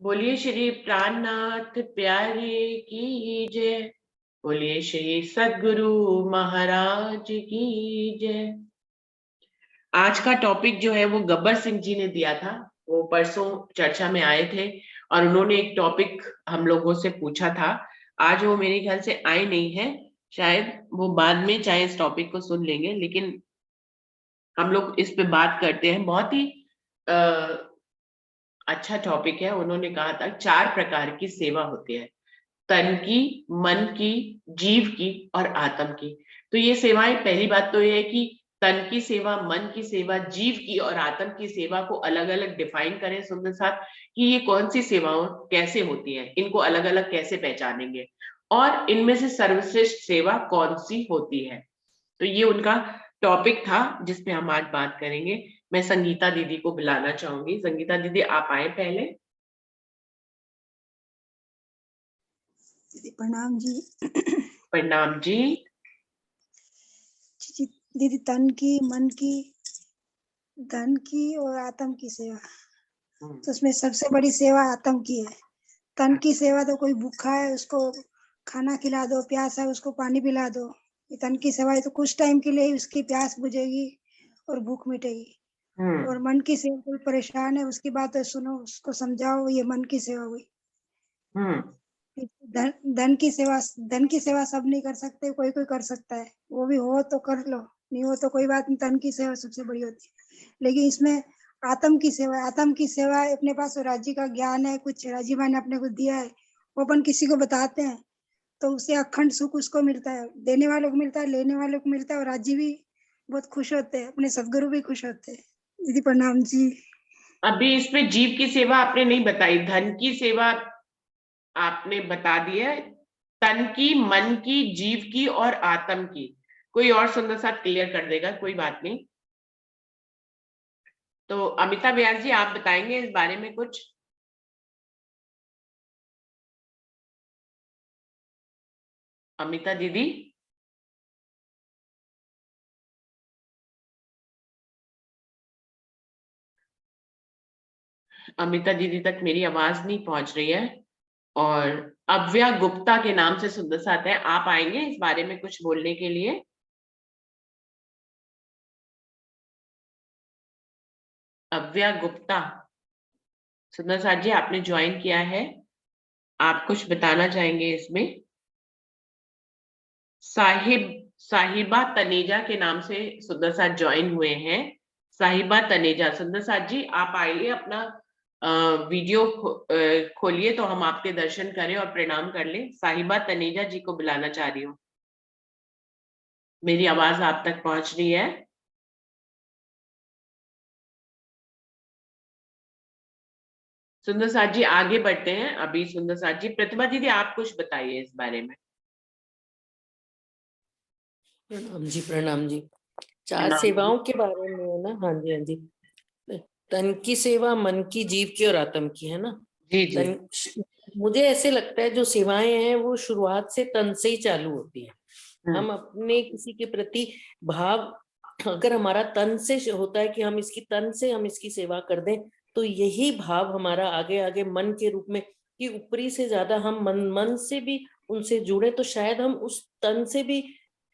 बोलिए श्री प्राणनाथ प्यारे की जय। बोलिए श्री सद्गुरु महाराज की जय। आज का टॉपिक जो है वो गब्बर सिंह जी ने दिया था। वो परसों चर्चा में आए थे और उन्होंने एक टॉपिक हम लोगों से पूछा था। आज वो मेरे ख्याल से आए नहीं है, शायद वो बाद में चाहे इस टॉपिक को सुन लेंगे, लेकिन हम लोग इस पे बात करते हैं। बहुत ही अच्छा टॉपिक है। उन्होंने कहा था 4 प्रकार की सेवा होती है, तन की, मन की, जीव की और आत्म की। तो ये सेवाएं, पहली बात तो ये है कि तन की सेवा, मन की सेवा, जीव की और आत्म की सेवा को अलग अलग डिफाइन करें सुंदर साहब, कि ये कौन सी सेवाओं कैसे होती हैं, इनको अलग अलग कैसे पहचानेंगे और इनमें से सर्वश्रेष्ठ सेवा कौन सी होती है। तो ये उनका टॉपिक था जिसपे हम आज बात करेंगे। मैं संगीता दीदी को बुलाना चाहूंगी। संगीता दीदी आप आए पहले। दीदी प्रणाम जी। प्रणाम जी। जी दीदी, तन की, मन की, धन की और आत्म की सेवा, तो उसमें सबसे बड़ी सेवा आत्म की है। तन की सेवा तो कोई भूखा है उसको खाना खिला दो, प्यास है उसको पानी पिला दो। ये तन की सेवा है, तो कुछ टाइम के लिए ही उसकी प्यास बुझेगी और भूख मिटेगी। और मन की सेवा, कोई परेशान है उसकी बात सुनो, उसको समझाओ, ये मन की सेवा हुई। धन की सेवा सब नहीं कर सकते, कोई कोई कर सकता है, वो भी हो तो कर लो, नहीं हो तो कोई बात नहीं। तन की सेवा सबसे बड़ी होती है। लेकिन इसमें आत्म की सेवा अपने पास राज्य का ज्ञान है, कुछ राज्य माँ ने अपने को दिया है, वो अपन किसी को बताते हैं तो उसे अखंड सुख उसको मिलता है, देने वालों को मिलता है, लेने वालों को मिलता है, और राज्य भी बहुत खुश होते हैं, अपने सदगुरु भी खुश होते हैं। दीदी प्रणाम जी। अभी इसमें जीव की सेवा आपने नहीं बताई, धन की सेवा आपने बता दी है, तन की, मन की, जीव की और आत्म की। कोई और सुंदर साथ क्लियर कर देगा, कोई बात नहीं। तो अमिता व्यास जी आप बताएंगे इस बारे में कुछ। अमिता दीदी। अमिता दीदी तक मेरी आवाज नहीं पहुंच रही है। और अव्या गुप्ता के नाम से सुंदर साथ है, आप आएंगे इस बारे में कुछ बोलने के लिए। अव्या गुप्ता, सुंदर साथ जी आपने ज्वाइन किया है, आप कुछ बताना चाहेंगे इसमें। साहिब, साहिबा तनेजा के नाम से सुंदर साथ ज्वाइन हुए हैं। साहिबा तनेजा, सुंदर साथ जी आप आइए, अपना वीडियो खोलिए तो हम आपके दर्शन करें और प्रणाम कर लें। साहिबा तनेजा जी को बुलाना चाह रही हूँ। मेरी आवाज आप तक पहुंच रही है? सुंदर साथ जी आगे बढ़ते हैं। अभी सुंदर साथ जी, प्रतिभा दीदी आप कुछ बताइए इस बारे में। प्रणाम जी, प्रणाम जी। 4 प्रणाम जी। सेवाओं के बारे में है ना? हाँ जी, हाँ जी। तन की सेवा, मन की, जीव की और आत्म की, है ना? जी जी। तन, मुझे ऐसे लगता है जो सेवाएं हैं वो शुरुआत से तन से ही चालू होती है। हम अपने किसी के प्रति भाव, अगर हमारा तन से होता है कि हम इसकी तन से हम इसकी सेवा कर दें, तो यही भाव हमारा आगे आगे मन के रूप में, कि ऊपरी से ज्यादा हम मन से भी उनसे जुड़े, तो शायद हम उस तन से भी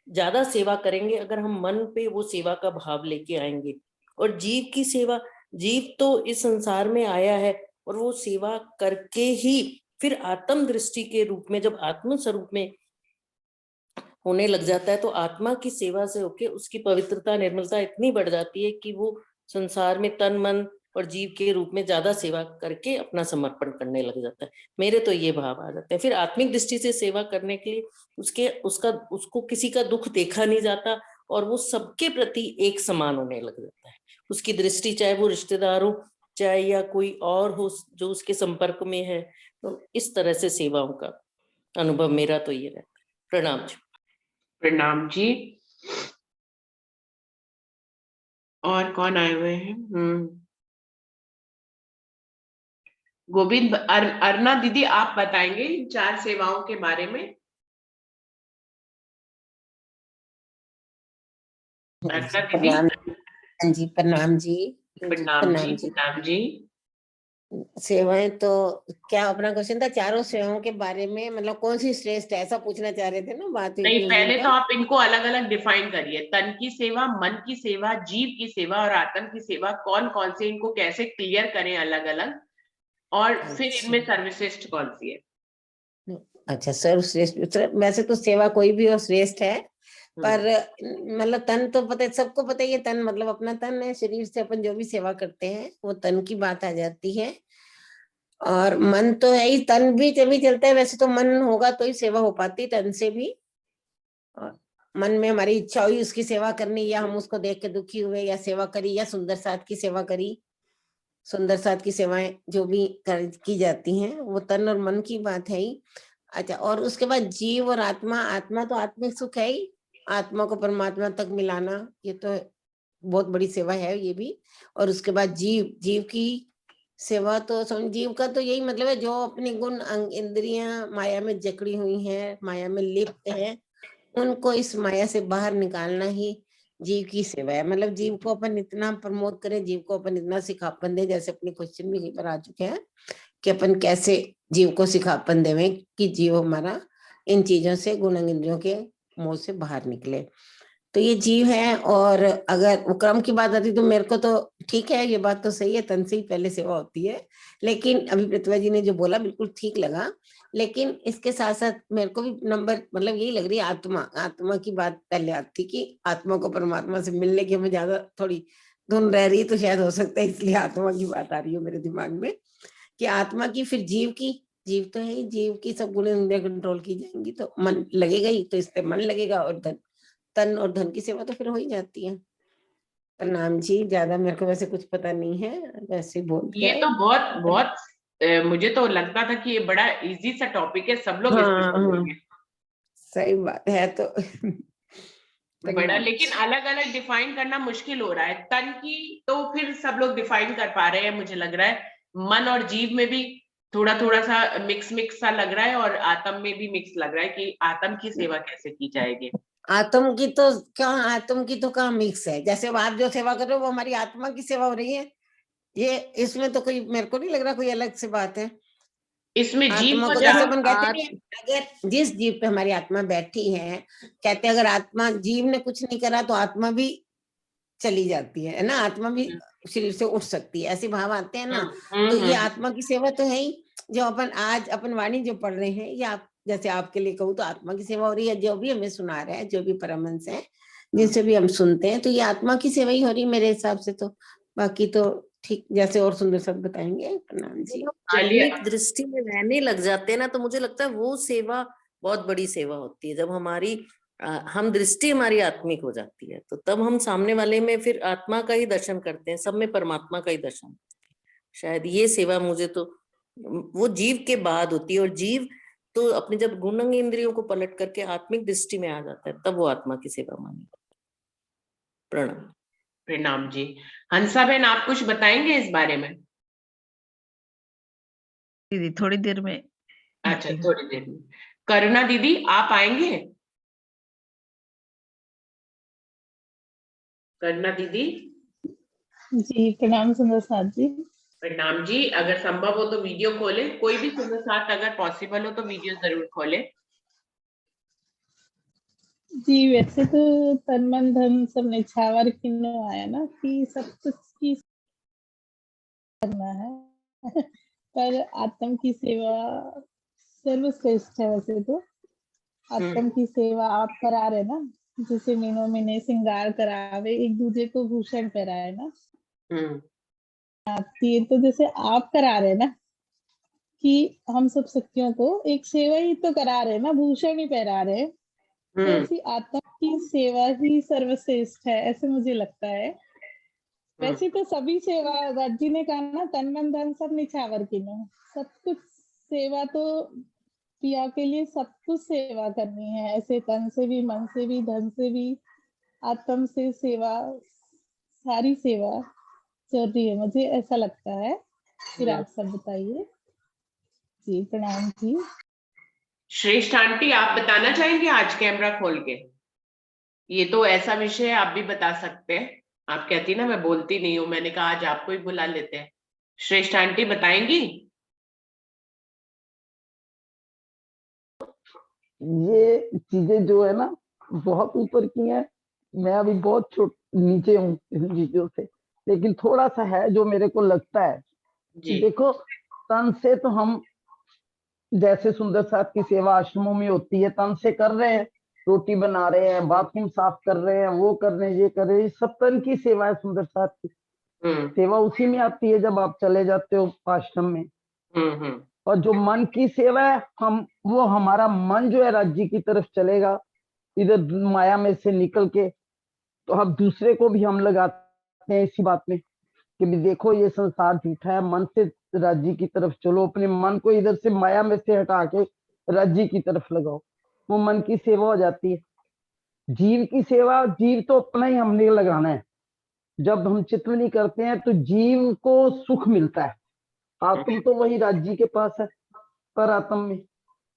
ज्यादा सेवा करेंगे अगर हम मन पे वो सेवा का भाव लेके आएंगे। और जीव की सेवा, जीव तो इस संसार में आया है और वो सेवा करके ही फिर आत्म दृष्टि के रूप में, जब आत्म स्वरूप में होने लग जाता है, तो आत्मा की सेवा से होके उसकी पवित्रता, निर्मलता इतनी बढ़ जाती है कि वो संसार में तन मन और जीव के रूप में ज्यादा सेवा करके अपना समर्पण करने लग जाता है। मेरे तो ये भाव आ जाते हैं। फिर आत्मिक दृष्टि से सेवा करने के लिए उसको किसी का दुख देखा नहीं जाता और वो सबके प्रति एक समान होने लग जाता है। उसकी दृष्टि, चाहे वो रिश्तेदार हो, चाहे या कोई और हो जो उसके संपर्क में है, तो इस तरह से सेवाओं का अनुभव मेरा तो ये रहता है। प्रणाम जी। प्रणाम जी। और कौन आए हुए हैं? गोविंद, अरुणा दीदी आप बताएंगे इन 4 सेवाओं के बारे में। अरुणा दीदी। प्रणाम जी, प्रणाम जी। प्रणाम जी। प्रणाम जी। प्रणाम जी। सेवाएं तो क्या अपना क्वेश्चन था, चारों सेवाओं के बारे में, मतलब कौन सी श्रेष्ठ है ऐसा पूछना चाह रहे थे ना, बात हुई नहीं, थी उस दिन पहले तो कल। आप इनको अलग अलग डिफाइन करिए, तन की सेवा, मन की सेवा, जीव की सेवा और आत्म की सेवा कौन कौन से, इनको कैसे क्लियर करें अलग अलग, और फिर अच्छा। इनमें सर्वश्रेष्ठ कौन सी है। अच्छा, सर्वश्रेष्ठ वैसे तो सेवा कोई भी और श्रेष्ठ है, पर मतलब तन तो पता है, सबको पता है ये तन मतलब अपना तन है, शरीर से अपन जो भी सेवा करते हैं वो तन की बात आ जाती है। और मन तो है ही, तन भी तभी चलता है, वैसे तो मन होगा तो ही सेवा हो पाती तन से भी। और मन में हमारी इच्छा हुई उसकी सेवा करनी, या हम उसको देख के दुखी हुए या सेवा करी, या सुंदर साथ की सेवा करी, सुंदर साथ की सेवाएं जो भी की जाती हैं वो तन और मन की बात है ही। अच्छा, और उसके बाद जीव और आत्मा, आत्मा तो आत्मिक सुख है ही, आत्मा को परमात्मा तक मिलाना ये तो बहुत बड़ी सेवा है ये भी। और उसके बाद जीव, जीव की सेवा तो समझ, जीव का तो यही मतलब है जो अपनी गुण अंग इंद्रियां माया में जकड़ी हुई हैं, माया में लिप्त हैं, उनको इस माया से बाहर निकालना ही जीव की सेवा है। मतलब जीव को अपन इतना प्रमोट करें, जीव को अपन इतना सिखापन दें, जैसे अपने क्वेश्चन में कई बार आ चुके हैं कि अपन कैसे जीव को सिखापन देवें कि जीव हमारा इन चीजों से, गुण इंद्रियों के मोह से बाहर निकले। तो ये जीव है। और अगर वो क्रम की बात आती तो मेरे को तो ठीक है, ये बात तो सही है, तन से ही पहले सेवा होती है। लेकिन अभी प्रतिभा जी ने जो बोला बिल्कुल ठीक लगा, लेकिन इसके साथ साथ मेरे को भी नंबर मतलब यही लग रही है, आत्मा, आत्मा की बात पहले आती कि आत्मा को परमात्मा से मिलने की हमें ज्यादा थोड़ी धुन रह रही है, तो शायद हो सकता है इसलिए आत्मा की बात आ रही हो मेरे दिमाग में कि आत्मा की, फिर जीव की, जीव तो है ही, जीव की सब गुण इंद्रियां कंट्रोल की जाएंगी तो मन लगेगा ही, तो इससे मन लगेगा, और धन, तन और धन की सेवा तो फिर हो ही जाती है। प्रणाम जी, ज्यादा मेरे को वैसे कुछ पता नहीं है, वैसे ही बोल ये गए। तो बहुत बहुत मुझे तो लगता था कि ये बड़ा इजी सा टॉपिक है, सब लोग इस पे हाँ हाँ, समझेंगे। सही बात है तो बड़ा, प्रणाम। लेकिन अलग अलग डिफाइन करना मुश्किल हो रहा है। तन की तो फिर सब लोग डिफाइन कर पा रहे हैं मुझे लग रहा है, मन और जीव में भी थोड़ा थोड़ा सा मिक्स मिक्स सा लग रहा है, और आत्म में भी मिक्स लग रहा है कि आत्म की सेवा कैसे की जाएगी। आत्म की तो क्या, आत्म की तो कहाँ मिक्स है, जैसे अब आप जो सेवा कर रहे हो वो हमारी आत्मा की सेवा हो रही है, ये इसमें तो कोई मेरे को नहीं लग रहा कोई अलग से बात है। इसमें जीव आत्मा को को जा, जैसे अपन कहते नहीं, अगर जिस जीव पे हमारी आत्मा बैठी है, कहते हैं अगर आत्मा, जीव ने कुछ नहीं करा तो आत्मा भी चली जाती है ना, आत्मा भी शरीर से उठ सकती है, ऐसे भाव आते हैं ना। तो ये आत्मा की सेवा तो है ही, जो अपन आज अपन वाणी जो पढ़ रहे हैं, या आप जैसे आपके लिए कहूँ तो आत्मा की सेवा हो रही है, जो भी हमें सुना रहा है, जो भी परमहंस है जिनसे भी हम सुनते हैं, तो ये आत्मा की सेवा ही हो रही है मेरे हिसाब से तो। बाकी तो ठीक, जैसे और सुंदर सब बताएंगे। प्रणाम जी। आत्मिक दृष्टि में रहने लग जाते हैं ना, तो मुझे लगता है वो सेवा बहुत बड़ी सेवा होती है, जब हमारी हम दृष्टि हमारी आत्मिक हो जाती है, तो तब हम सामने वाले में फिर आत्मा का ही दर्शन करते हैं, सब में परमात्मा का ही दर्शन करते हैं। शायद ये सेवा मुझे तो वो जीव के बाद होती है, और जीव तो अपने जब गुण इंद्रियों को पलट करके आत्मिक दृष्टि में आ जाता है, तब वो आत्मा की सेवा मानी। प्रणाम। प्रणाम जी। हंसा बहन, आप कुछ बताएंगे इस बारे में? दीदी थोड़ी देर में अच्छा, आती हूँ। थोड़ी देर में। करुणा दीदी, आप आएंगे? करुणा दीदी। जी प्रणाम सुंदर साथ जी। प्रणाम जी। अगर संभव हो तो वीडियो खोले, कोई भी सुंदर साथ अगर पॉसिबल हो तो वीडियो जरूर खोले। जी वैसे तो तन मन धन सब निछावर किन्नो आया ना कि सब कुछ की करना है पर आत्म की सेवा सर्वश्रेष्ठ है। वैसे तो आत्म की सेवा आप करा रहे ना, जैसे मीनों में श्रृंगार करावे, एक दूजे को भूषण पहराए ना, ये तो जैसे आप करा रहे ना कि हम सब शक्तियों को एक सेवा ही तो करा रहे ना, भूषण ही पहरा रहे, तो ऐसी आत्मा की सेवा ही सर्वश्रेष्ठ है, ऐसे मुझे लगता है। वैसे तो सभी सेवा, दत्त जी ने कहा ना, तन मन धन सब निछावर किनो, सब कुछ सेवा तो पिया के लिए सब कुछ सेवा करनी है, ऐसे तन से भी, मन से भी, धन से भी, आत्म से सेवा, सारी सेवा जरूरी है, मुझे ऐसा लगता है। फिर आप सब बताइए। जी प्रणाम जी। श्रेष्ठ आंटी, आप बताना चाहेंगे आज कैमरा खोल के? ये तो ऐसा विषय है, आप भी बता सकते हैं। आप कहती ना मैं बोलती नहीं हूँ, मैंने कहा आज आपको ही बुला लेते हैं। श्रेष्ठ आंटी बताएंगी? ये चीजें जो है ना बहुत ऊपर की हैं, मैं अभी बहुत नीचे हूँ इन चीजों से, लेकिन थोड़ा सा है जो मेरे को लगता है जी। कि देखो, तन से तो हम जैसे सुंदर साथ की सेवा आश्रमों में होती है, तन से कर रहे हैं, रोटी बना रहे हैं, बाथरूम साफ कर रहे हैं, वो कर रहे हैं, ये कर रहे हैं, ये सब तन की सेवा है। सुंदर साथ की सेवा उसी में आती है जब आप चले जाते हो आश्रम में। और जो मन की सेवा है, वो हमारा मन जो है राज्य की तरफ चलेगा, इधर माया में से निकल के, तो अब दूसरे को भी हम लगाते हैं इसी बात में कि भी देखो ये संसार झूठा है, मन से राज्य की तरफ चलो, अपने मन को इधर से माया में से हटा के राज्य की तरफ लगाओ, वो मन की सेवा हो जाती है। जीव की सेवा, जीव तो अपना ही हमने लगाना है। जब हम चित्तवनी करते हैं तो जीव को सुख मिलता है, आत्म तो वही राज्य के पास है, पर आत्म में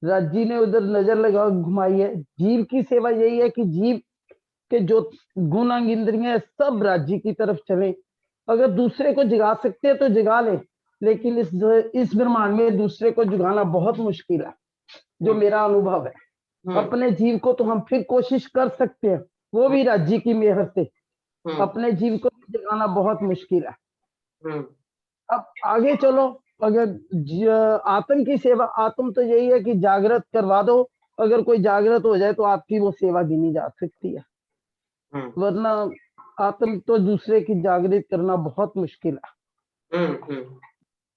राज्य ने उधर नजर लगा घुमाई है। जीव की सेवा यही है कि जीव के जो गुण अंग इंद्रियां सब राज्य की तरफ चले। अगर दूसरे को जगा सकते हैं तो जगा ले, लेकिन इस ब्रह्मांड में दूसरे को जगाना बहुत मुश्किल है, जो मेरा अनुभव है। अपने जीव को तो हम फिर कोशिश कर सकते हैं, वो भी राज्य की मेहर से। अपने जीव को जगाना बहुत मुश्किल है। अब आगे चलो, अगर आत्म की सेवा, आत्म तो यही है कि जागृत करवा दो, अगर कोई जागृत हो जाए तो आपकी वो सेवा गिनी जा सकती है, वरना आत्म तो दूसरे की जागृत करना बहुत मुश्किल है।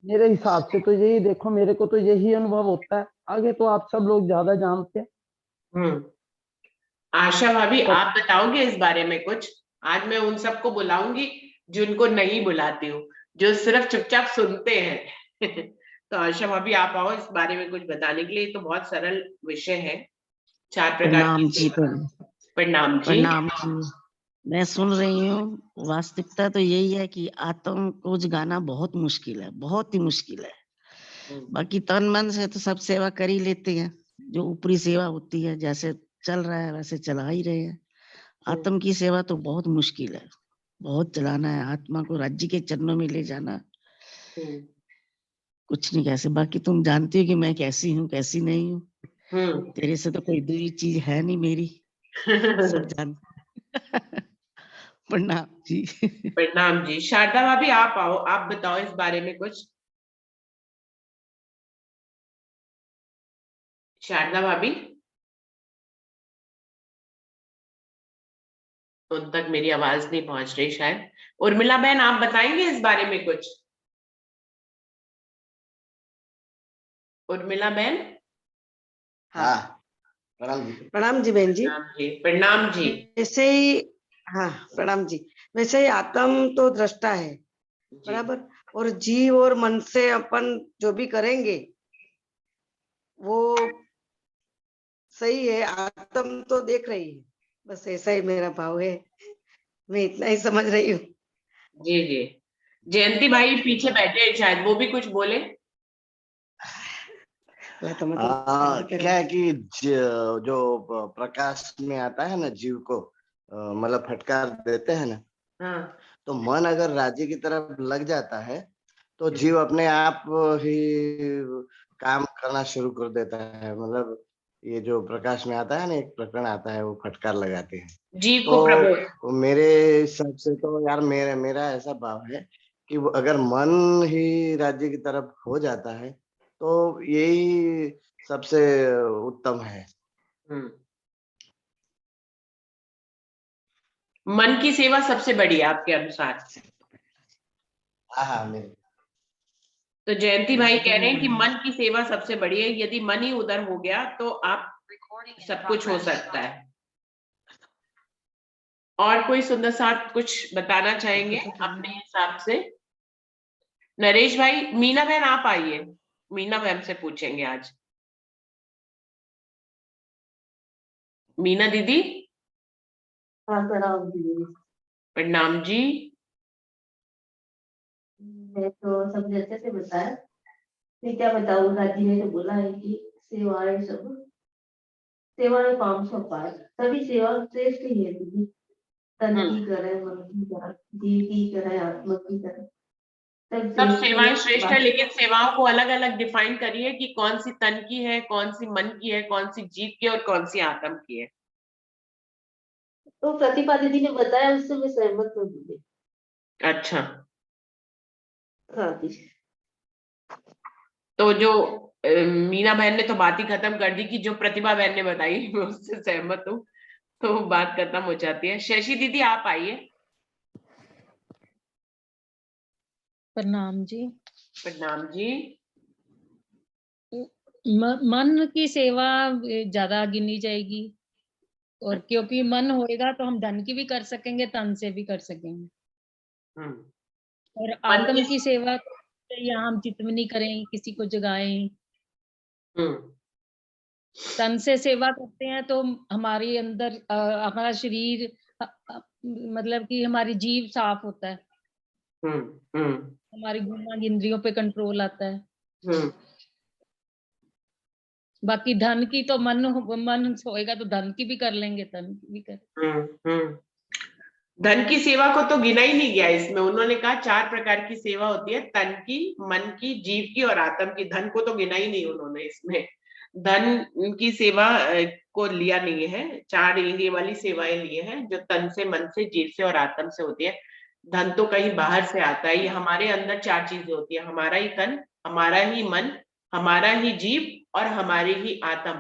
मेरे हिसाब से तो यही, देखो मेरे को तो यही अनुभव होता है, आगे तो आप सब लोग ज्यादा जानते हैं। आशा भाभी, आप बताओगे इस बारे में कुछ? आज मैं उन सबको बुलाऊंगी जिनको नहीं बुलाती हूँ, जो सिर्फ चुपचाप सुनते हैं। तो आशा भाभी, आप आओ इस बारे में कुछ बताने के लिए। तो बहुत सरल विषय है, 4 प्रकार प्रणाम की जी। प्रणाम जी। प्रणाम जी। मैं सुन रही हूँ, वास्तविकता तो यही है कि आत्म को जगाना बहुत मुश्किल है, बहुत ही मुश्किल है। बाकी तन मन से तो सब सेवा कर ही लेते हैं, जो ऊपरी सेवा होती है, जैसे चल रहा है वैसे चला ही रहे हैं। आत्म की सेवा तो बहुत मुश्किल है, बहुत चलाना है, आत्मा को राज्य के चरणों में ले जाना, कुछ नहीं कैसे। बाकी तुम जानती हो कि मैं कैसी हूँ कैसी नहीं हूँ, तेरे से तो कोई दूरी चीज है नहीं मेरी, सब जानते। प्रणाम जी। प्रणाम जी। शारदा भाभी, आप आओ, आप बताओ इस बारे में कुछ। शारदा भाभी, उन तक मेरी आवाज नहीं पहुंच रही शायद। उर्मिला बहन, आप बताएंगे इस बारे में कुछ? उर्मिला बहन। हाँ, प्रणाम जी। प्रणाम जी बहन जी। प्रणाम जी। प्रणाम जी। वैसे ही, हाँ प्रणाम जी। वैसे ही आत्म तो दृष्टा है, बराबर, और जीव और मन से अपन जो भी करेंगे वो सही है, आत्म तो देख रही है, बस ऐसा ही मेरा भाव है, मैं इतना ही समझ रही हूँ। जी जी। जयंती भाई पीछे बैठे हैं, शायद वो भी कुछ बोले। क्या है कि जो प्रकाश में आता है ना, जीव को मतलब फटकार देते हैं ना, हाँ। तो मन अगर राज्य की तरफ लग जाता है तो जीव अपने आप ही काम करना शुरू कर देता है। मतलब ये जो प्रकाश में आता है ना, एक प्रकरण आता है, वो फटकार लगाते हैं, जीव को प्रबोध। तो मेरे हिसाब से तो यार मेरा ऐसा भाव है कि अगर मन ही राज्य की तरफ हो जाता है तो यही सबसे उत्तम है। मन की सेवा सबसे बड़ी है आपके अनुसार? हाँ, मेरे तो जयंती भाई कह रहे हैं कि मन की सेवा सबसे बड़ी है, यदि मन ही उधर हो गया तो आप सब कुछ हो सकता है। और कोई सुंदर साथ कुछ बताना चाहेंगे अपने हिसाब से? नरेश भाई, मीना बहन आप आइए, मीना मैम से पूछेंगे आज। मीना दीदी। हाँ प्रणाम जी। प्रणाम जी। मैं तो सबने अच्छे से बताया, मैं क्या बताऊँ, राजी ने तो बोला है कि सेवाएं सब, सेवाएं 500 पार, सभी सेवा श्रेष्ठ ही है दीदी। तन की करे, मन की करे, जीव की करे, आत्मा की करे, सब सेवाएं श्रेष्ठ है, लेकिन सेवाओं को अलग अलग डिफाइन करिए कि कौन सी तन की है, कौन सी मन की है, कौन सी जीव की और कौन सी आत्म की है। तो प्रतिभा दीदी ने बताया, उससे मैं सहमत हूँ दीदी। अच्छा, हाँ दीदी। तो जो मीना बहन ने तो बात ही खत्म कर दी कि जो प्रतिभा बहन ने बताई मैं उससे सहमत हूँ, तो बात खत्म हो जाती है। शशि दीदी आप आइए। प्रणाम जी। प्रणाम जी। मन की सेवा ज्यादा गिनी जाएगी, और क्योंकि मन होएगा तो हम धन की भी कर सकेंगे, तन से भी कर सकेंगे। और आत्म की सेवा यहाँ हम चितवनी करें, किसी को जगाएं। तन से सेवा करते हैं तो हमारे अंदर हमारा शरीर मतलब कि हमारी जीव साफ होता है, हमारी गुणांग इंद्रियों पे कंट्रोल आता है। बाकी धन की तो मन होएगा तो धन की भी कर लेंगे, तन की भी कर। धन की सेवा को तो गिना ही नहीं गया इसमें। उन्होंने कहा 4 प्रकार की सेवा होती है, तन की, मन की, जीव की और आत्म की। धन को तो गिना ही नहीं उन्होंने इसमें। धन की सेवा को लिया नहीं है, 4 इंद्रिय वाली सेवाएं लिए हैं जो तन से, मन से, जीव से और आत्म से होती है। धन तो कहीं बाहर से आता है। ये हमारे अंदर 4 चीजें होती है, हमारा ही तन, हमारा ही मन, हमारा ही जीव और हमारी ही आत्म।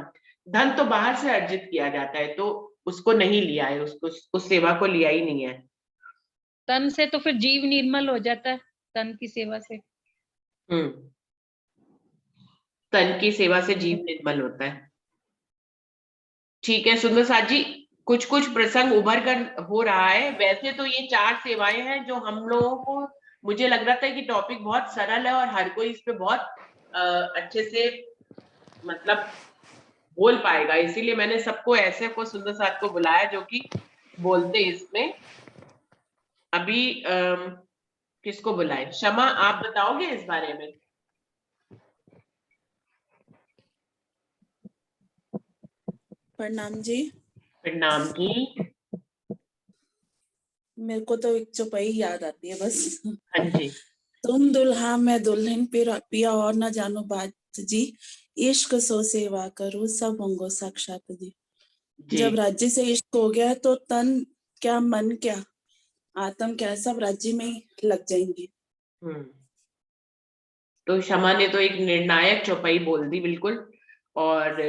धन तो बाहर से अर्जित किया जाता है, तो उसको नहीं लिया है, उसको, उस सेवा को लिया ही नहीं है। तन से तो फिर जीव निर्मल हो जाता है, तन की सेवा से। तन की सेवा से जीव निर्मल होता है। ठीक है सुंदर साथ जी, कुछ कुछ प्रसंग उभर कर हो रहा है। वैसे तो ये 4 सेवाएं हैं जो हम लोगों को, मुझे लग रहा था कि टॉपिक बहुत सरल है और हर कोई इस पे बहुत अच्छे से मतलब बोल पाएगा, इसीलिए मैंने सबको ऐसे को सुंदर साथ को बुलाया जो कि बोलते इसमें। अभी किसको बुलाए? क्षमा आप बताओगे इस बारे में? प्रणाम जी। प्रणाम जी। मेरे को तो एक चौपाई याद आती है बस। हाँ जी। तुम दुल्हा मैं दुल्हन पिया और न जानो बात जी, इश्क सो सेवा करो सब होंगो साक्षात जी। जब राज्य से इश्क हो गया तो तन क्या, मन क्या, आत्म क्या, सब राज्य में ही लग जाएंगे। तो क्षमा ने तो एक निर्णायक चौपाई बोल दी बिल्कुल। और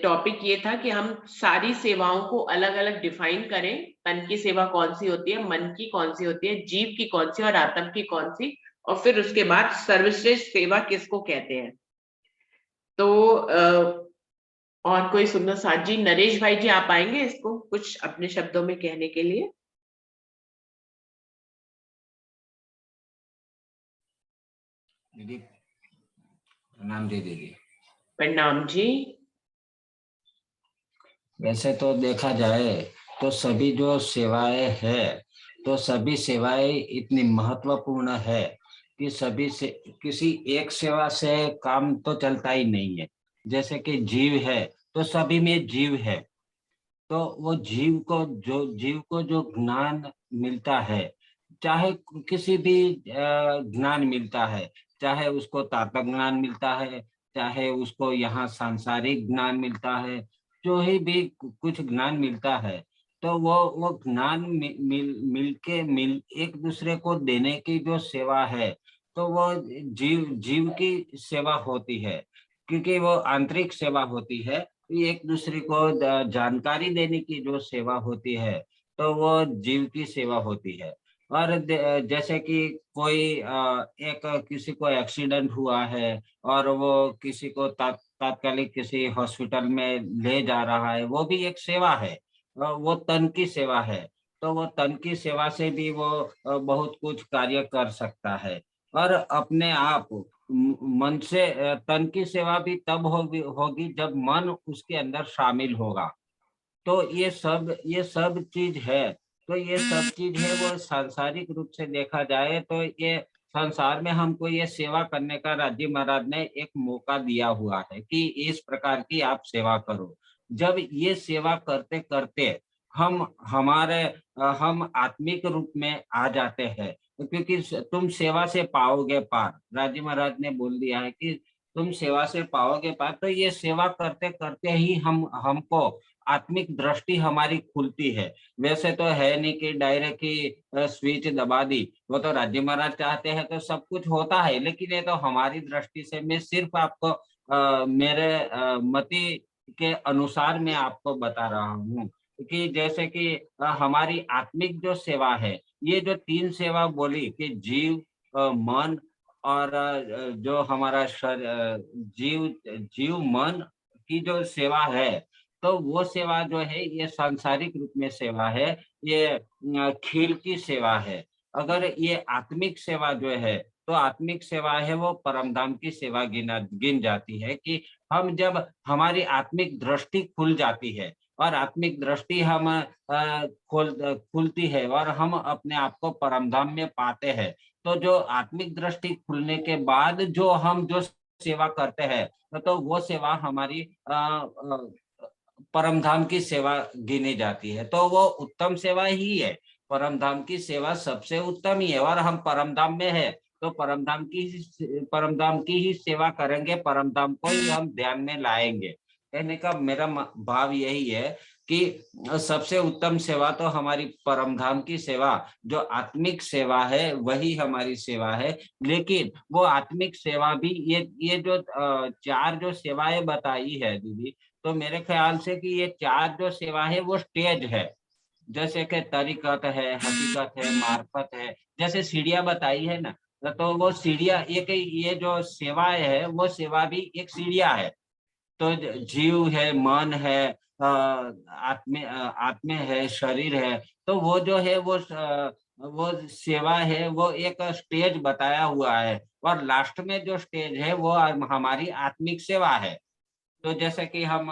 टॉपिक ये था कि हम सारी सेवाओं को अलग अलग डिफाइन करें। तन की सेवा कौन सी होती है, मन की कौन सी होती है, जीव की कौन सी और आत्म की कौन सी, और फिर उसके बाद सर्वश्रेष्ठ सेवा किसको कहते हैं। तो और कोई सुंदर साथ जी, नरेश भाई जी आप आएंगे इसको कुछ अपने शब्दों में कहने के लिए? दीदी प्रणाम जी। दीदी प्रणाम जी। वैसे तो देखा जाए तो सभी जो सेवाएं है, तो सभी सेवाएं इतनी महत्वपूर्ण है कि सभी से, किसी एक सेवा से काम तो चलता ही नहीं है। जैसे कि जीव है तो सभी में जीव है, तो वो जीव को जो ज्ञान मिलता है, चाहे किसी भी ज्ञान मिलता है, चाहे उसको तात्विक ज्ञान मिलता है, चाहे उसको यहाँ सांसारिक ज्ञान मिलता है, जो ही भी कुछ ज्ञान मिलता है, तो वो ज्ञान मिल एक दूसरे को देने की जो सेवा है, तो वो जीव की सेवा होती है, क्योंकि वो आंतरिक सेवा होती है। एक दूसरे को जानकारी देने की जो सेवा होती है, तो वो जीव की सेवा होती है। और जैसे कि कोई एक किसी को एक्सीडेंट हुआ है और वो किसी को तात्कालिक किसी हॉस्पिटल में ले जा रहा है, वो भी एक सेवा है, वो तन की सेवा है। तो वो तन की सेवा से भी वो बहुत कुछ कार्य कर सकता है। और अपने आप मन से तन की सेवा भी तब होगी जब मन उसके अंदर शामिल होगा। तो ये सब चीज है। तो ये सब चीज है वो सांसारिक रूप से देखा जाए तो ये संसार में हमको ये सेवा करने का राज्य महाराज ने एक मौका दिया हुआ है कि इस प्रकार की आप सेवा करो। जब ये सेवा करते करते हम आत्मिक रूप में आ जाते हैं, क्योंकि तुम सेवा से पाओगे पार। राजी महाराज ने बोल दिया है कि तुम सेवा से पाओगे पार। तो ये सेवा करते करते ही हमको आत्मिक दृष्टि हमारी खुलती है। वैसे तो है नहीं कि डायरेक्ट ही स्विच दबा दी, वो तो राज्य महाराज चाहते हैं तो सब कुछ होता है, लेकिन ये तो हमारी दृष्टि से मैं सिर्फ आपको मेरे मति के अनुसार मैं आपको बता रहा हूँ कि जैसे कि हमारी आत्मिक जो सेवा है, ये जो 3 सेवा बोली कि जीव, मन और जो हमारा जीव मन की जो सेवा है, तो वो सेवा जो है ये सांसारिक रूप में सेवा है, ये खील की सेवा है। अगर ये आत्मिक सेवा जो है, तो आत्मिक सेवा है वो परमधाम की सेवा गिन जाती है कि हम जब हमारी आत्मिक दृष्टि खुल जाती है और आत्मिक दृष्टि हम खुलती है और हम अपने आप को परमधाम में पाते हैं, तो जो आत्मिक दृष्टि खुलने के बाद जो सेवा करते हैं, तो वो सेवा हमारी परमधाम की सेवा गिनी जाती है। तो वो उत्तम सेवा ही है, परमधाम की सेवा सबसे उत्तम ही है। और हम परमधाम में है तो परमधाम की ही सेवा करेंगे, परमधाम को ही हम ध्यान में लाएंगे। कहने का मेरा भाव यही है कि सबसे उत्तम सेवा तो हमारी परमधाम की सेवा, जो आत्मिक सेवा है वही हमारी सेवा है। लेकिन वो आत्मिक सेवा भी ये जो 4 जो सेवाएं बताई है दीदी, तो मेरे ख्याल से कि ये 4 जो सेवा है वो स्टेज है। जैसे कि तरीकत है, हकीकत है, मार्फत है, जैसे सीढ़ियां बताई है ना, तो वो सीढ़ियां ये जो सेवाएं है वो सेवा भी एक सीढ़ियां है। तो जीव है, मन है, आत्मे है, शरीर है, तो वो जो है वो सेवा है, वो एक स्टेज बताया हुआ है। और लास्ट में जो स्टेज है वो हमारी आत्मिक सेवा है। तो जैसे कि हम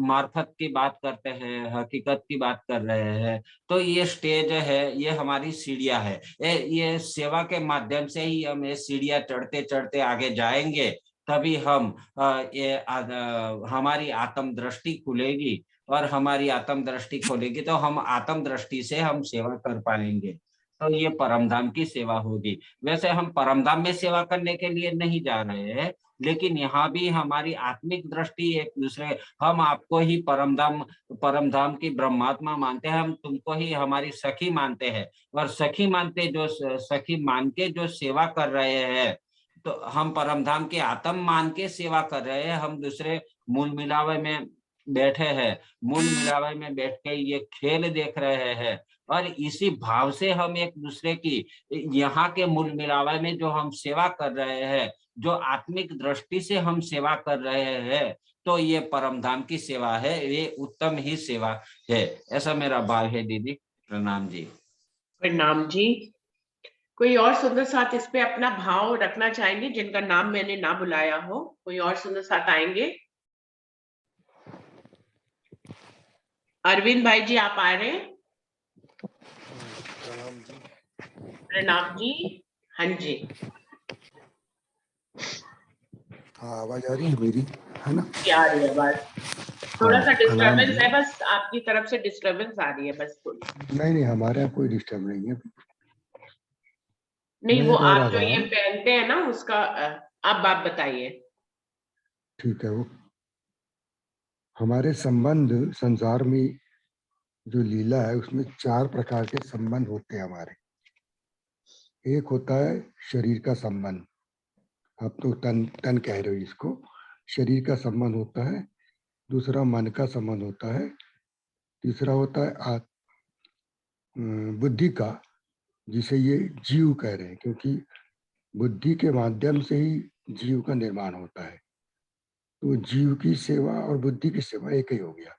मार्फत की बात करते हैं, हकीकत की बात कर रहे हैं, तो ये स्टेज है, ये हमारी सीढ़ियां है। ये सेवा के माध्यम से ही हम ये सीढ़ियां चढ़ते चढ़ते आगे जाएंगे, तभी हम हमारी आत्म दृष्टि खुलेगी। और हमारी आत्म दृष्टि खोलेगी तो हम आत्म दृष्टि से हम सेवा कर पाएंगे, तो ये परमधाम की सेवा होगी। वैसे हम परमधाम में सेवा करने के लिए नहीं जा रहे हैं, लेकिन यहाँ भी हमारी आत्मिक दृष्टि एक दूसरे, हम आपको ही परमधाम की ब्रह्मात्मा मानते हैं, हम तुमको ही हमारी सखी मानते हैं। और सखी मान के जो सेवा कर रहे हैं, तो हम परमधाम के आत्म मान के सेवा कर रहे हैं। हम दूसरे मूल मिलावे में बैठे हैं, मूल मिलावे में बैठ के ये खेल देख रहे हैं, और इसी भाव से हम एक दूसरे की यहाँ के मूल मिलावे में जो हम सेवा कर रहे हैं, जो आत्मिक दृष्टि से हम सेवा कर रहे हैं, तो ये परमधाम की सेवा है, ये उत्तम ही सेवा है। ऐसा मेरा भाव है दीदी। प्रणाम जी। प्रणाम जी। कोई और सुंदर साथ इस पे अपना भाव रखना चाहेंगे, जिनका नाम मैंने ना बुलाया हो? कोई और सुंदर साथ आएंगे? अरविंद भाई जी, आप आ रहे हैं? प्रणाम जी। हाँ जी, हाँ, आवाज आ रही है मेरी, है ना? आ रही है आवाज। थोड़ा सा प्रणाम डिस्टरबेंस जी। है, बस आपकी तरफ से डिस्टरबेंस आ रही है, बस थोड़ी। नहीं, हमारे यहाँ कोई डिस्टर्ब नहीं है। नहीं, मैं वो कह रहा आप जो था, ये पहनते हैं ना, उसका आप बात बताइए। ठीक है, वो हमारे संबंध संसार में जो लीला है उसमें 4 प्रकार के संबंध होते हैं हमारे। एक होता है शरीर का संबंध, आप तो तन कह रहे हो इसको, शरीर का संबंध होता है। दूसरा मन का संबंध होता है। तीसरा होता है बुद्धि का, जिसे ये जीव कह रहे हैं, क्योंकि बुद्धि के माध्यम से ही जीव का निर्माण होता है। तो जीव की सेवा और बुद्धि की सेवा एक ही हो गया।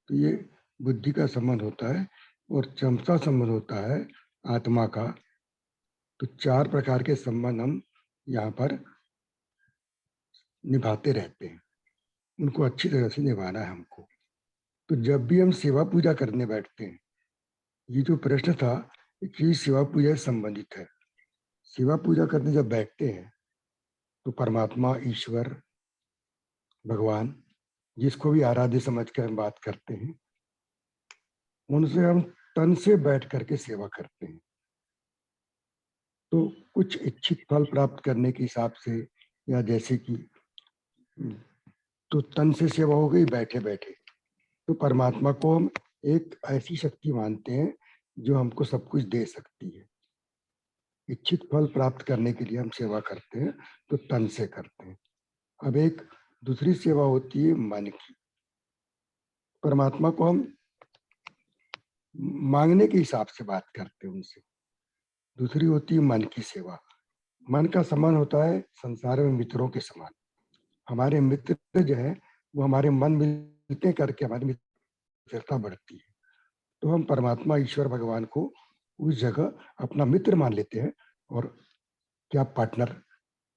तो ये बुद्धि का संबंध होता है। और चौथा संबंध होता है आत्मा का। तो 4 प्रकार के संबंध हम यहाँ पर निभाते रहते हैं, उनको अच्छी तरह से निभाना है हमको। तो जब भी हम सेवा पूजा करने बैठते हैं, ये जो प्रश्न था कि सेवा पूजा से संबंधित है, सेवा पूजा करने जब बैठते हैं तो परमात्मा, ईश्वर, भगवान, जिसको भी आराध्य समझ कर हम बात करते हैं, उनसे हम तन से बैठ करके सेवा करते हैं। तो कुछ इच्छित फल प्राप्त करने के हिसाब से, या जैसे कि तो तन से सेवा हो गई बैठे बैठे, तो परमात्मा को हम एक ऐसी शक्ति मानते हैं जो हमको सब कुछ दे सकती है। इच्छित फल प्राप्त करने के लिए हम सेवा करते हैं तो तन से करते हैं। अब एक दूसरी सेवा होती है मन की। परमात्मा को हम मांगने के हिसाब से बात करते हैं उनसे। दूसरी होती है मन की सेवा। मन का समान होता है संसार में मित्रों के समान। हमारे मित्र जो है वो हमारे मन मिलते करके हमारी मित्रता बढ़ती है। तो हम परमात्मा ईश्वर भगवान को उस जगह अपना मित्र मान लेते हैं, और क्या पार्टनर,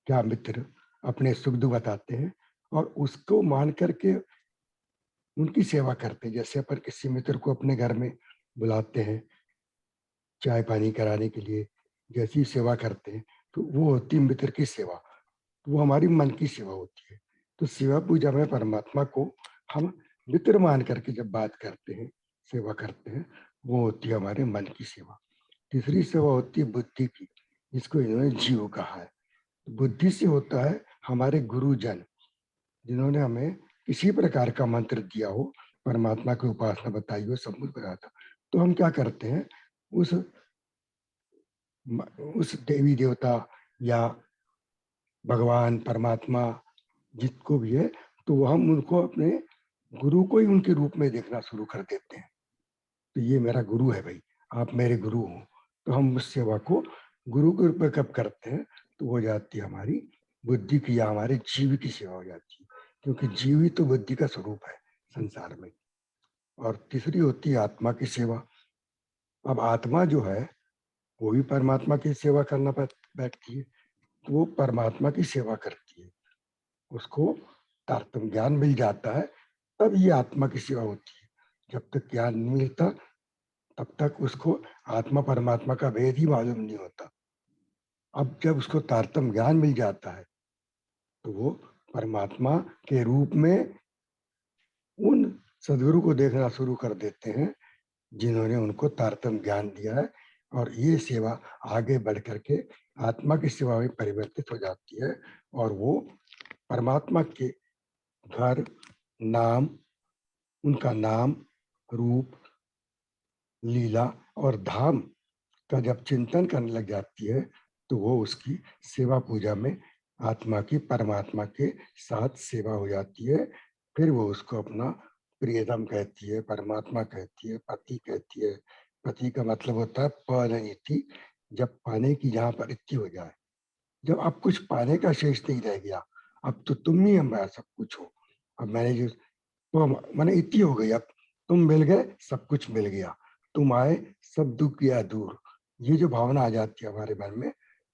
क्या मित्र, अपने सुख दुख बताते हैं और उसको मान करके उनकी सेवा करते हैं। जैसे अपन किसी मित्र को अपने घर में बुलाते हैं चाय पानी कराने के लिए, जैसी सेवा करते हैं, तो वो होती है मित्र की सेवा। वो हमारी मन की सेवा होती है। तो सेवा पूजा में परमात्मा को हम मित्र मान करके जब बात करते हैं, सेवा करते हैं, वो होती है हमारे मन की सेवा। तीसरी सेवा होती है बुद्धि की, जिसको इन्होंने जीव कहा है। बुद्धि से होता है हमारे गुरुजन, जिन्होंने हमें किसी प्रकार का मंत्र दिया हो, परमात्मा की उपासना बताई हो, सब कुछ बताया था। तो हम क्या करते हैं, उस देवी देवता या भगवान परमात्मा जिसको भी है, तो हम उनको अपने गुरु को ही उनके रूप में देखना शुरू कर देते हैं। तो ये मेरा गुरु है भाई, आप मेरे गुरु हो। तो हम उस सेवा को गुरु के रूप में कब करते हैं, तो हो जाती है हमारी बुद्धि की या हमारे जीव की सेवा हो जाती है, क्योंकि जीव ही तो बुद्धि का स्वरूप है संसार में। और तीसरी होती है आत्मा की सेवा। अब आत्मा जो है वो भी परमात्मा की सेवा करना बैठती है, तो वो परमात्मा की सेवा करती है। उसको तारतम्य ज्ञान मिल जाता है, तब ये आत्मा की सेवा होती है। जब तक ज्ञान नहीं मिलता तब तक उसको आत्मा परमात्मा का भेद ही मालूम नहीं होता। अब जब उसको तारतम्य ज्ञान मिल जाता है तो वो परमात्मा के रूप में उन सदगुरु को देखना शुरू कर देते हैं जिन्होंने उनको तारतम्य ज्ञान दिया है। और ये सेवा आगे बढ़ करके आत्मा की सेवा में परिवर्तित हो जाती है, और वो परमात्मा के घर, नाम, उनका नाम, रूप, लीला और धाम का जब चिंतन करने लग जाती है, तो वो उसकी सेवा पूजा में आत्मा की परमात्मा के साथ सेवा हो जाती है। फिर वो उसको अपना प्रियतम कहती है, परमात्मा कहती है, पति कहती है। पति का मतलब होता है परनिति, जब पाने की जहाँ पर इति हो जाए, जब अब कुछ पाने का शेष नहीं रह गया, अब तो तुम ही हमारा सब कुछ हो। अब मैंने जो तो मैंने इति हो गई, अब तुम मिल गए, सब कुछ मिल गया, तुम आए, सब दुख किया दूर। ये जो भावना आ जाती है हमारे मन में,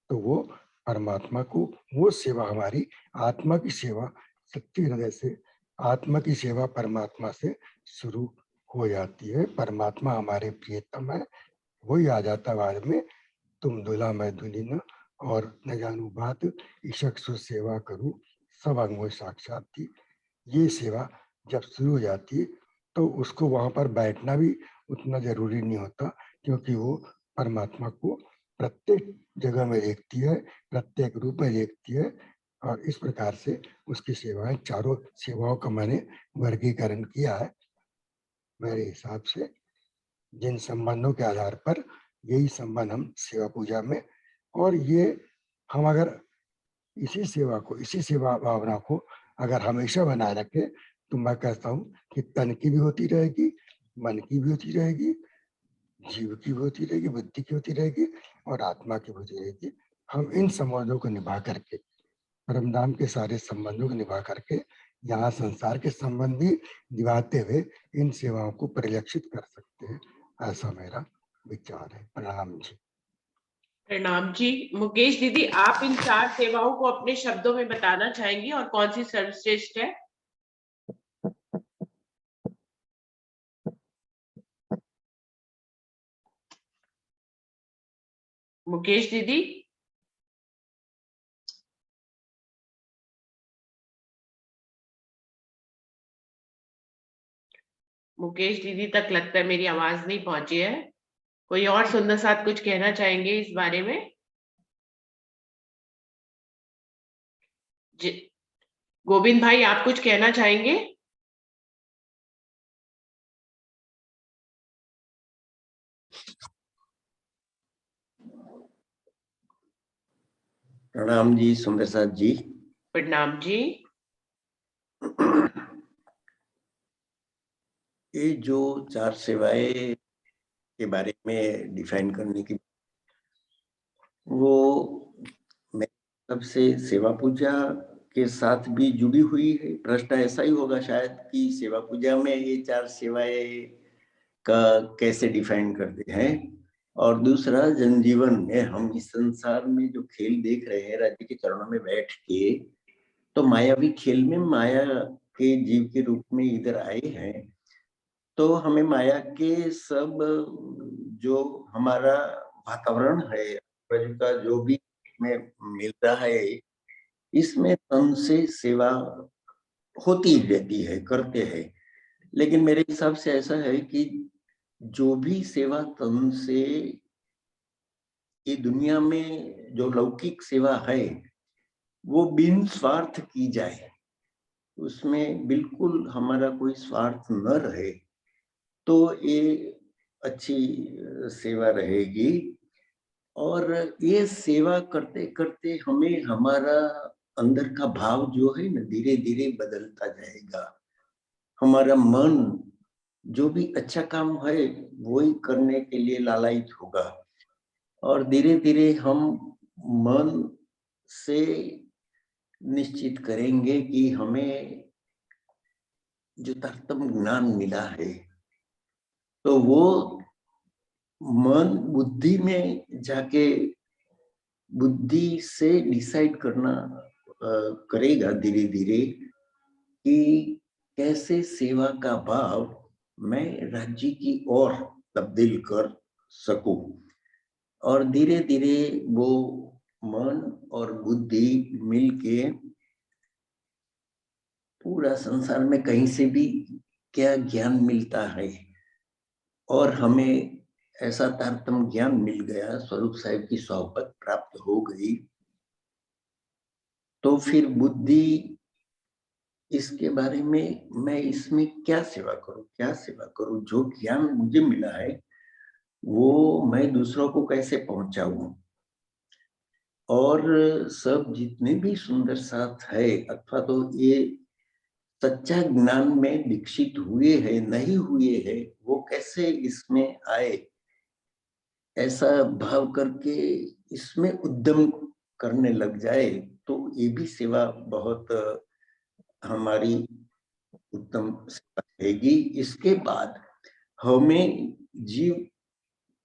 तो वो परमात्मा को, वो सेवा हमारी आत्मा की सेवा सच्चे हृदय से, आत्मा की सेवा परमात्मा से शुरू हो जाती है। परमात्मा हमारे प्रियतम है, वही आ जाता है बाद में, तुम दुल्हा मैं दुल्हन, और न जानू बात, ईशक सु सेवा करूं, सब अंगों साक्षात थी। ये सेवा जब शुरू हो जाती है तो उसको वहां पर बैठना भी उतना जरूरी नहीं होता, क्योंकि वो परमात्मा को प्रत्येक जगह में देखती है, प्रत्येक रूप में देखती है। और इस प्रकार से उसकी सेवाएं, चारों सेवाओं का मैंने वर्गीकरण किया है मेरे हिसाब से, जिन संबंधों के आधार पर यही संबंध हम सेवा पूजा में, और ये हम अगर इसी सेवा को, इसी सेवा भावना को अगर हमेशा बनाए रखें, तो मैं कहता हूँ कि तन की भी होती रहेगी, मन की भी होती रहेगी, जीव की भी होती रहेगी, बुद्धि की होती रहेगी, और आत्मा की भी होती रहेगी। हम इन संबंधों को निभा करके, परमधाम के सारे संबंधों को निभा करके, यहाँ संसार के संबंध भी निभाते हुए इन सेवाओं को परिलक्षित कर सकते हैं। ऐसा मेरा विचार है। प्रणाम जी। प्रणाम जी। मुकेश दीदी, आप इन 4 सेवाओं को अपने शब्दों में बताना चाहेंगी और कौन सी सर्वश्रेष्ठ है? मुकेश दीदी, मुकेश दीदी तक लगता है मेरी आवाज नहीं पहुंची है। कोई और सुंदर साथ कुछ कहना चाहेंगे इस बारे में? गोविंद भाई, आप कुछ कहना चाहेंगे? प्रणाम जी सुंदर साथ जी। प्रणाम जी। ये जो 4 सेवाएं के बारे में डिफाइन करने की, वो मैं सबसे सेवा पूजा के साथ भी जुड़ी हुई है। प्रश्न ऐसा ही होगा शायद कि सेवा पूजा में ये 4 सेवाएं का कैसे डिफाइन करते हैं। और दूसरा, जनजीवन में हम इस संसार में जो खेल देख रहे हैं राज्य के चरणों में बैठ के, तो मायावी खेल में माया के जीव के रूप में इधर आए हैं। तो हमें माया के सब जो हमारा वातावरण है, का जो भी में मिल रहा है, इसमें तन से सेवा होती रहती है, करते हैं। लेकिन मेरे हिसाब से ऐसा है कि जो भी सेवा तन से ये दुनिया में जो लौकिक सेवा है, वो बिन स्वार्थ की जाए, उसमें बिल्कुल हमारा कोई स्वार्थ न रहे, तो ये अच्छी सेवा रहेगी। और ये सेवा करते करते हमें हमारा अंदर का भाव जो है ना, धीरे धीरे बदलता जाएगा। हमारा मन जो भी अच्छा काम है वही करने के लिए लालायित होगा, और धीरे धीरे हम मन से निश्चित करेंगे कि हमें जो तत्व ज्ञान मिला है, तो वो मन बुद्धि में जाके बुद्धि से डिसाइड करना करेगा धीरे धीरे कि कैसे सेवा का भाव मैं राज्य की ओर तब्दील कर सकूं। और धीरे धीरे वो मन और बुद्धि मिलके पूरा संसार में कहीं से भी क्या ज्ञान मिलता है, और हमें ऐसा तारतम्य ज्ञान मिल गया, स्वरूप साहिब की सोहबत प्राप्त हो गई, तो फिर बुद्धि इसके बारे में मैं इसमें क्या सेवा करूं, जो ज्ञान मुझे मिला है वो मैं दूसरों को कैसे पहुंचाऊं। और सब जितने भी सुंदर साथ है, अथवा तो ये सच्चा ज्ञान में दीक्षित हुए हैं नहीं हुए हैं, वो कैसे इसमें आए, ऐसा भाव करके इसमें उद्यम करने लग जाए, तो ये भी सेवा बहुत हमारी उत्तम सेवा रहेगी। इसके बाद हमें जीव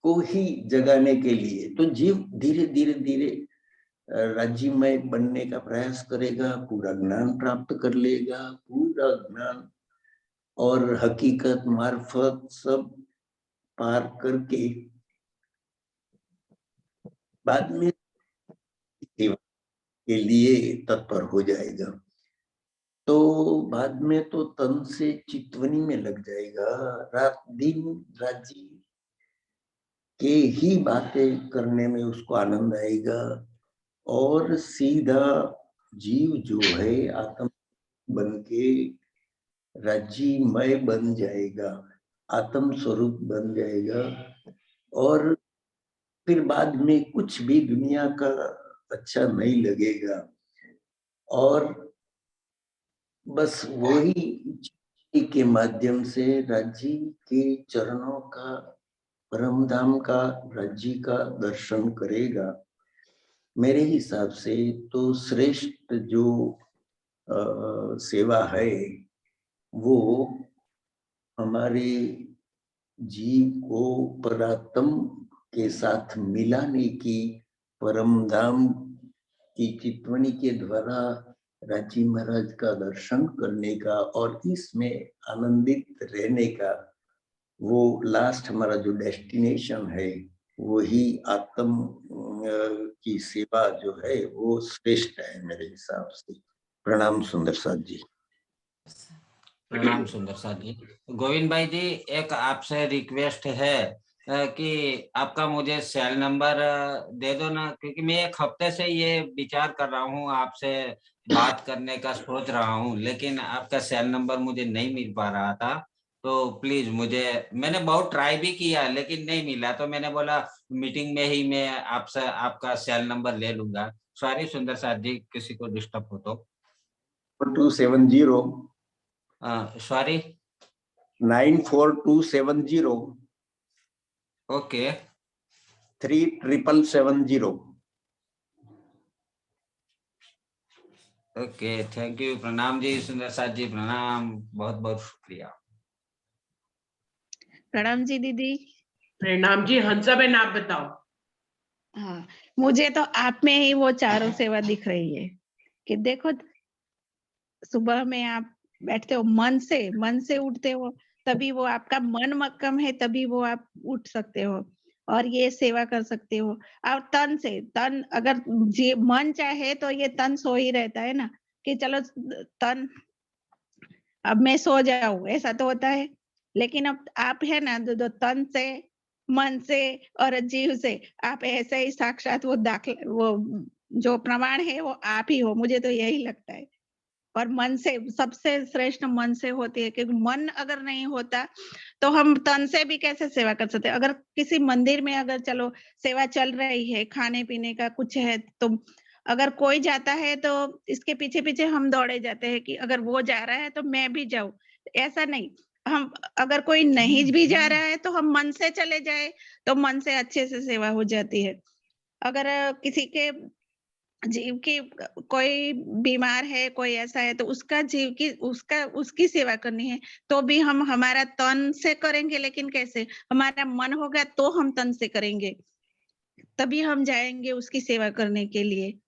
को ही जगाने के लिए, तो जीव धीरे धीरे धीरे राज्यमय बनने का प्रयास करेगा, पूरा ज्ञान प्राप्त कर लेगा, पूरा ज्ञान और हकीकत मार्फत सब पार करके बाद में सेवा के लिए तत्पर हो जाएगा। तो बाद में तो तन से चितवनी में लग जाएगा, रात दिन राज्य के ही बातें करने में उसको आनंद आएगा, और सीधा जीव जो है आत्म बन के राज्यमय बन जाएगा, आत्म स्वरूप बन जाएगा। और फिर बाद में कुछ भी दुनिया का अच्छा नहीं लगेगा, और बस वही के माध्यम से राज्य के चरणों का, परम धाम का, राज्य का दर्शन करेगा। मेरे हिसाब से तो श्रेष्ठ जो सेवा है वो हमारे जीव को परात्म के साथ मिलाने की, परम धाम की चितवनी के द्वारा राजी महाराज का दर्शन करने का, और इसमें आनंदित रहने का, वो लास्ट हमारा जो डेस्टिनेशन है, वही आत्म की सेवा जो है वो श्रेष्ठ है मेरे हिसाब से। प्रणाम सुंदर साथ जी। प्रणाम सुंदर साथ जी। गोविंद भाई जी, एक आपसे रिक्वेस्ट है कि आपका मुझे सेल नंबर दे दो ना, क्योंकि मैं एक हफ्ते से ये विचार कर रहा हूँ, आपसे बात करने का सोच रहा हूँ, लेकिन आपका सेल नंबर मुझे नहीं मिल पा रहा था। तो प्लीज मैंने बहुत ट्राई भी किया लेकिन नहीं मिला, तो मैंने बोला मीटिंग में ही मैं आपसे आपका सेल नंबर ले लूंगा। सॉरी सुंदर साथ जी, किसी को डिस्टर्ब हो तो। 4270 sorry 94270 okay 3770। Okay, thank you. प्रणाम जी सुंदर साथ जी, प्रणाम, बहुत बहुत शुक्रिया। प्रणाम जी दीदी। प्रणाम जी। हंसाबेन आप बताओ। हाँ, मुझे तो आप में ही वो चारों सेवा दिख रही है कि देखो सुबह में आप बैठते हो मन से उठते हो, तभी वो आपका मन मक्कम है, तभी वो आप उठ सकते हो और ये सेवा कर सकते हो। और तन अगर मन चाहे तो ये तन सो ही रहता है ना, कि चलो तन अब मैं सो जाऊं, ऐसा तो होता है। लेकिन अब आप है ना जो तन से, मन से और जीव से आप ऐसे ही साक्षात वो जो प्रमाण है वो आप ही हो, मुझे तो यही लगता है। और मन से सबसे श्रेष्ठ मन से होती है, क्योंकि मन अगर नहीं होता तो हम तन से भी कैसे सेवा कर सकते हैं। अगर किसी मंदिर में अगर चलो सेवा चल रही है, खाने पीने का कुछ है, तो अगर कोई जाता है तो इसके पीछे पीछे हम दौड़े जाते हैं कि अगर वो जा रहा है तो मैं भी जाऊं। ऐसा नहीं, हम अगर कोई नहीं भी जा रहा है तो हम मन से चले जाए तो मन से अच्छे से सेवा हो जाती है। अगर किसी के जीव की कोई बीमार है, कोई ऐसा है, तो उसकी सेवा करनी है तो भी हम हमारा तन से करेंगे, लेकिन कैसे? हमारा मन होगा तो हम तन से करेंगे, तभी हम जाएंगे उसकी सेवा करने के लिए।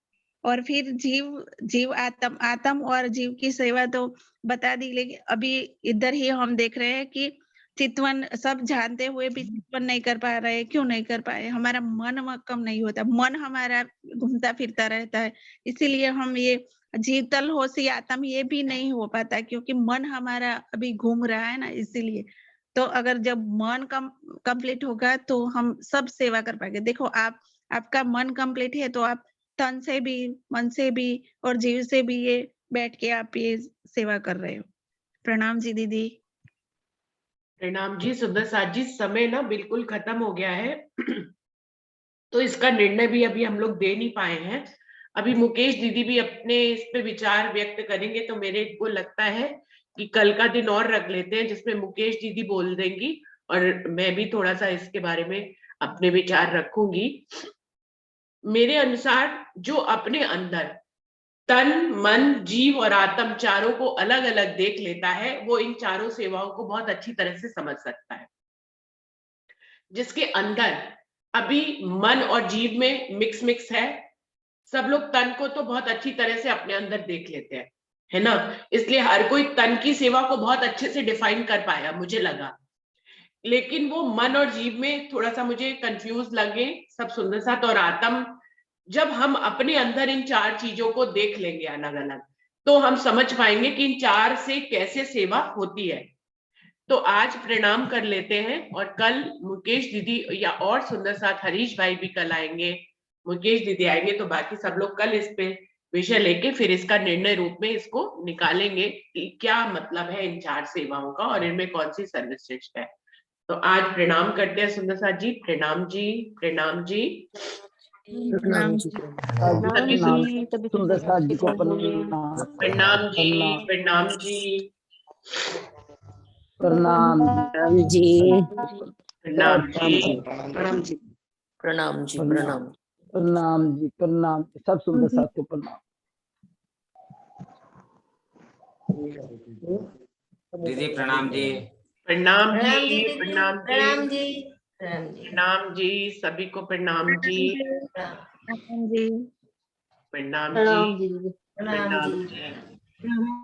और फिर जीव आत्म और जीव की सेवा तो बता दी, लेकिन अभी इधर ही हम देख रहे हैं कि चितवन सब जानते हुए भी चितवन नहीं कर पा रहे। क्यों नहीं कर पाए? हमारा मन कम नहीं होता, मन हमारा घूमता फिरता रहता है, इसीलिए हम ये जीतल होशी आत्म ये भी नहीं हो पाता, क्योंकि मन हमारा अभी घूम रहा है ना, इसीलिए। तो अगर जब मन कंप्लीट होगा तो हम सब सेवा कर पाएंगे। देखो आपका मन कंप्लीट है तो आप तन से भी, मन से भी और जीव से भी ये बैठ के आप ये सेवा कर रहे हो। प्रणाम जी दीदी। प्रणाम जी सुंदर साथ जी। समय ना बिल्कुल खत्म हो गया है तो इसका निर्णय भी अभी हम लोग दे नहीं पाए हैं। अभी मुकेश दीदी भी अपने इस पे विचार व्यक्त करेंगे, तो मेरे को लगता है कि कल का दिन और रख लेते हैं जिसमें मुकेश दीदी बोल देंगी और मैं भी थोड़ा सा इसके बारे में अपने विचार रखूंगी। मेरे अनुसार जो अपने अंदर तन, मन, जीव और आत्म चारों को अलग अलग देख लेता है, वो इन चारों सेवाओं को बहुत अच्छी तरह से समझ सकता है। जिसके अंदर अभी मन और जीव में मिक्स है, सब लोग तन को तो बहुत अच्छी तरह से अपने अंदर देख लेते हैं, है ना। इसलिए हर कोई तन की सेवा को बहुत अच्छे से डिफाइन कर पाया, मुझे लगा। लेकिन वो मन और जीव में थोड़ा सा मुझे कंफ्यूज लगे सब सुंदर साथ और आत्म। जब हम अपने अंदर इन चार चीजों को देख लेंगे अलग अलग, तो हम समझ पाएंगे कि इन चार से कैसे सेवा होती है। तो आज प्रणाम कर लेते हैं और कल मुकेश दीदी या और सुंदर साथ हरीश भाई भी कल आएंगे, मुकेश दीदी आएंगे, तो बाकी सब लोग कल इस पे विषय लेके फिर इसका निर्णय रूप में इसको निकालेंगे कि क्या मतलब है इन चार सेवाओं का और इनमें कौन सी सर्वश्रेष्ठ है। तो आज प्रणाम करते हैं सुंदर साथ जी। प्रणाम जी, प्रणाम जी। प्रणाम जी। सुंदर साथ जी को प्रणाम। प्रणाम जी, प्रणाम जी, प्रणाम जी, प्रणाम जी, प्रणाम जी। प्रणाम जी। प्रणाम जी, प्रणाम। सब सुंदर साथ को प्रणाम। दीदी प्रणाम जी। प्रणाम जी, दीदी, प्रणाम प्रणाम जी, जी, प्रणाम जी। प्रणाम जी, सभी को प्रणाम जी, प्रणाम जी। प्रणाम जी, प्रणाम जी दीदी, प्रणाम प्रणाम जी। जी।